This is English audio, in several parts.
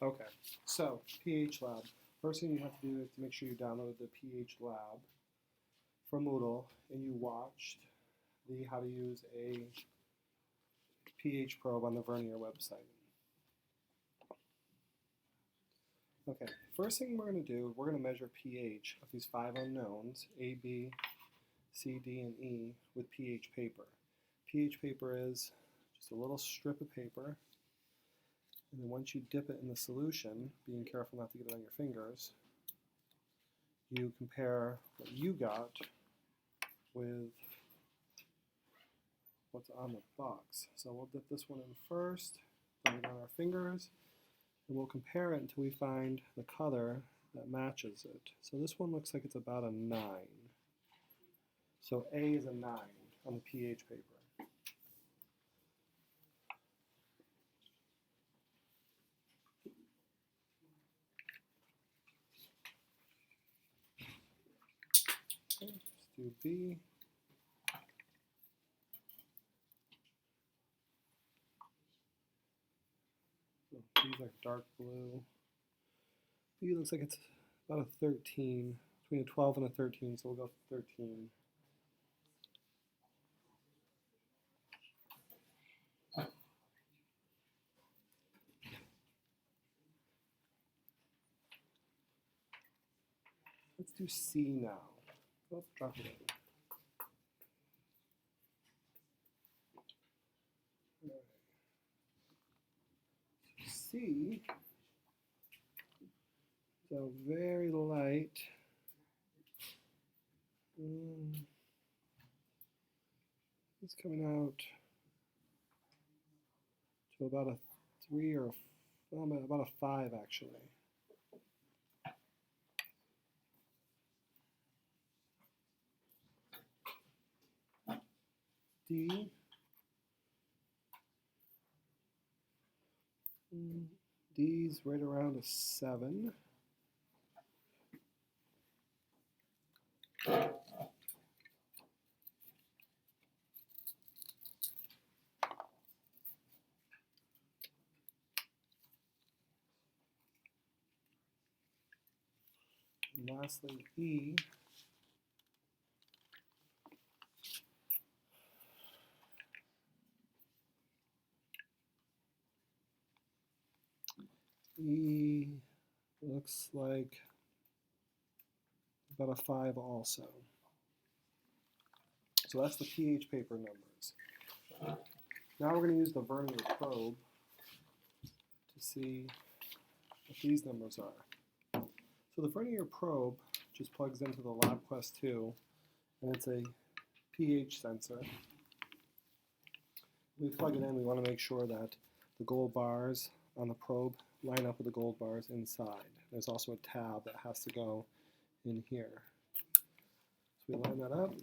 Okay, so pH Lab. First thing you have to do is to make sure you download the pH Lab from Moodle and you watched the how to use a pH probe on the Vernier website. Okay, first thing we're going to do, we're going to measure pH of these 5 unknowns, A, B, C, D, and E, with pH paper. pH paper is just a little strip of paper, and then once you dip it in the solution, being careful not to get it on your fingers, you compare what you got with what's on the box. So we'll dip this one in first, put it on our fingers, and we'll compare it until we find the color that matches it. So this one looks like it's about a 9. So A is a 9 on the pH paper. Okay, let's do B. So these are dark blue. B looks like it's about a 13, between a 12 and a 13, so we'll go 13. Let's do C now. Oh, drop it in. Right. C is a very light. It's coming out to about a 3 or about a 5 actually. D. D's right around a 7. And lastly, E. E looks like about a 5 also. So that's the pH paper numbers. Now we're going to use the Vernier Probe to see what these numbers are. So the Vernier Probe just plugs into the LabQuest 2, and it's a pH sensor. When we plug it in, we want to make sure that the gold bars on the probe line up with the gold bars inside. There's also a tab that has to go in here. So we line that up.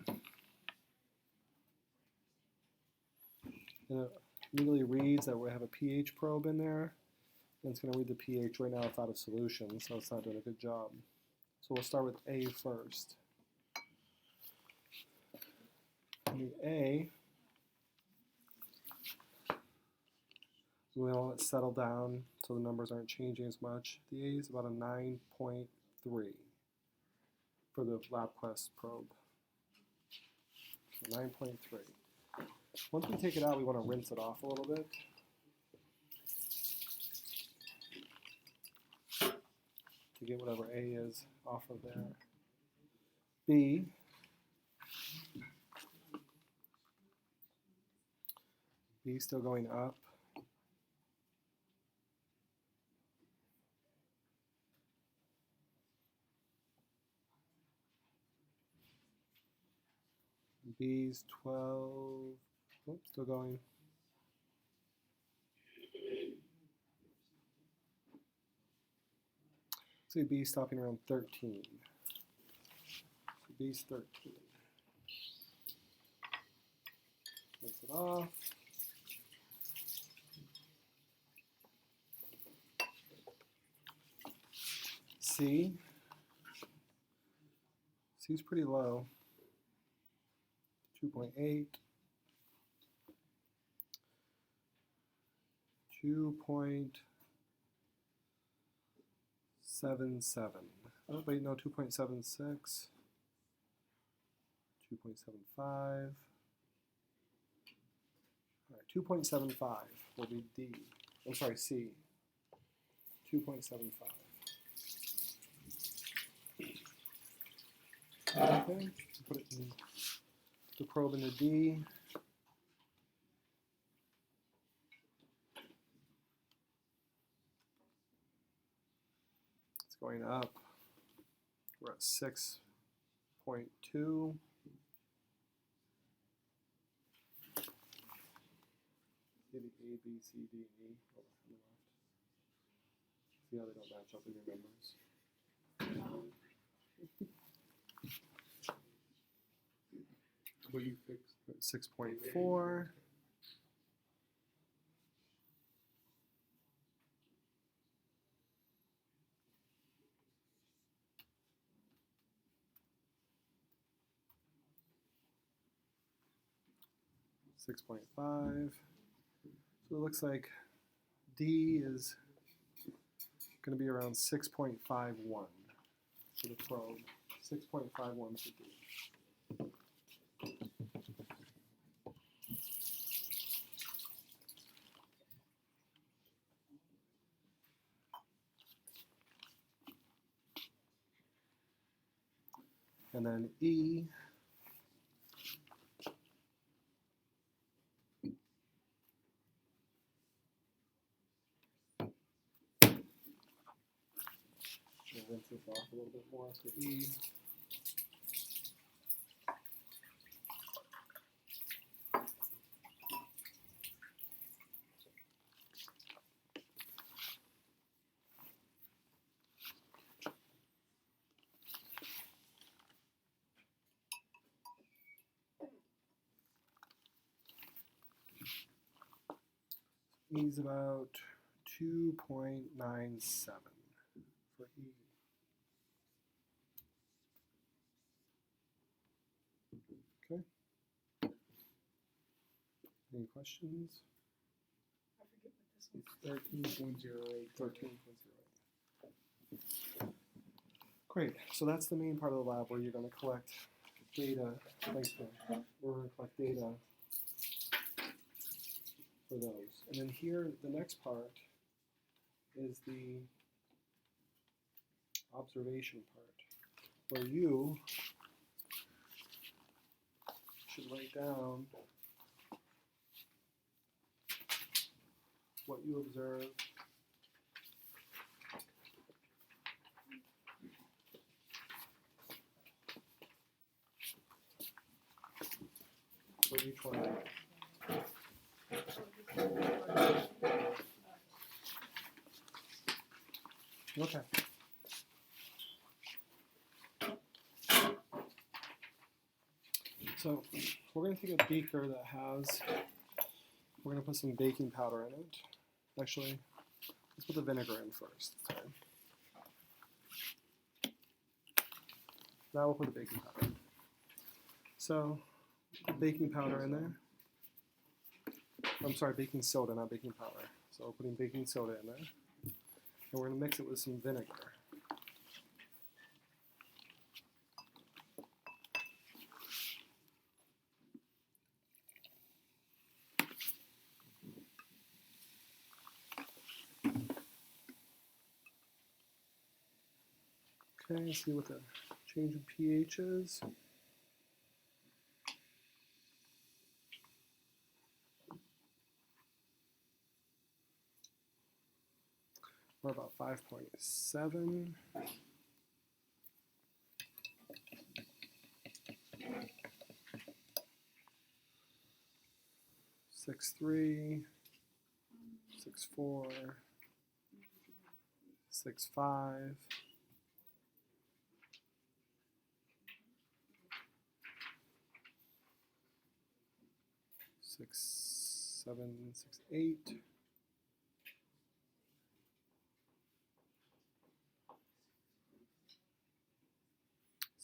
And it immediately reads that we have a pH probe in there. And it's going to read the pH. Right now it's out of solution, so it's not doing a good job. So we'll start with A first. And the A, we want it to settle down so the numbers aren't changing as much. The A is about a 9.3 for the LabQuest probe. So 9.3. Once we take it out, we want to rinse it off a little bit. To get whatever A is off of there. B. B still going up. B's 12, oops, still going. See B stopping around 13. So B's 13. Rinse it off. C. C's pretty low. 2.8. 2.7. 2.77. Oh, wait, no, 2.76. 2.75. All right, 2.75 will be D. I'm sorry, C. 2.75. Okay, put it in the probe into D. It's going up. We're at 6.2. See the A, B, C, D, and E on the left. See how they don't match up with your numbers. What do you fix? 6.4. .5. So it looks like D is going to be around 6.51 for the probe. 6.51 for D. And then E I'll rinse this off a little bit more for E. E is about 2.97 for E. Okay. Any questions? I forget what this is. 13.08. 13.08. Great. So that's the main part of the lab where you're going to collect data. Thanks, Ben. We're going to collect data for those. And then here, the next part is the observation part, where you should write down what you observe for each one. Okay. So we're going to take a beaker that has, we're going to put some baking powder in it. Actually, let's put the vinegar in first. Okay. Now we'll put the baking powder in. So, baking powder in there. I'm sorry, baking soda, not baking powder. So putting baking soda in there. And we're going to mix it with some vinegar. Okay, see what the change in pH is. We're about 5.7. Six 3, 6 4, 6 5. 6 7, 6 8.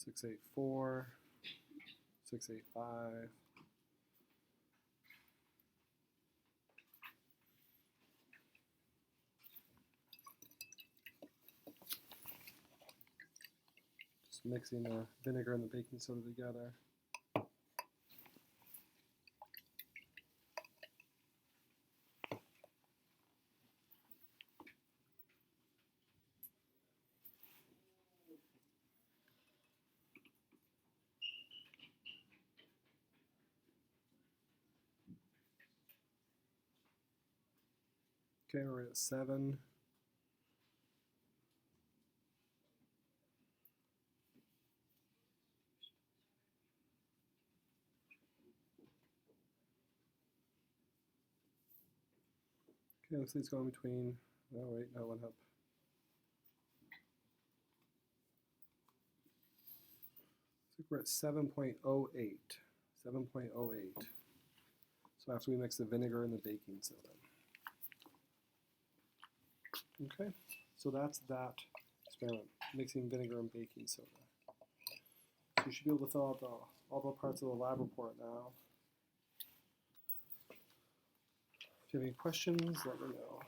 6 8 4, 6 8 5. mixing the vinegar and the baking soda together. Okay, we're at 7. Okay, looks like it's going between, oh wait, that went up. I think we're at 7.08. 7.08. So after we mix the vinegar and the baking soda. Okay, so that's that experiment, mixing vinegar and baking soda. So you should be able to fill out all the parts of the lab report now. If you have any questions, let me know.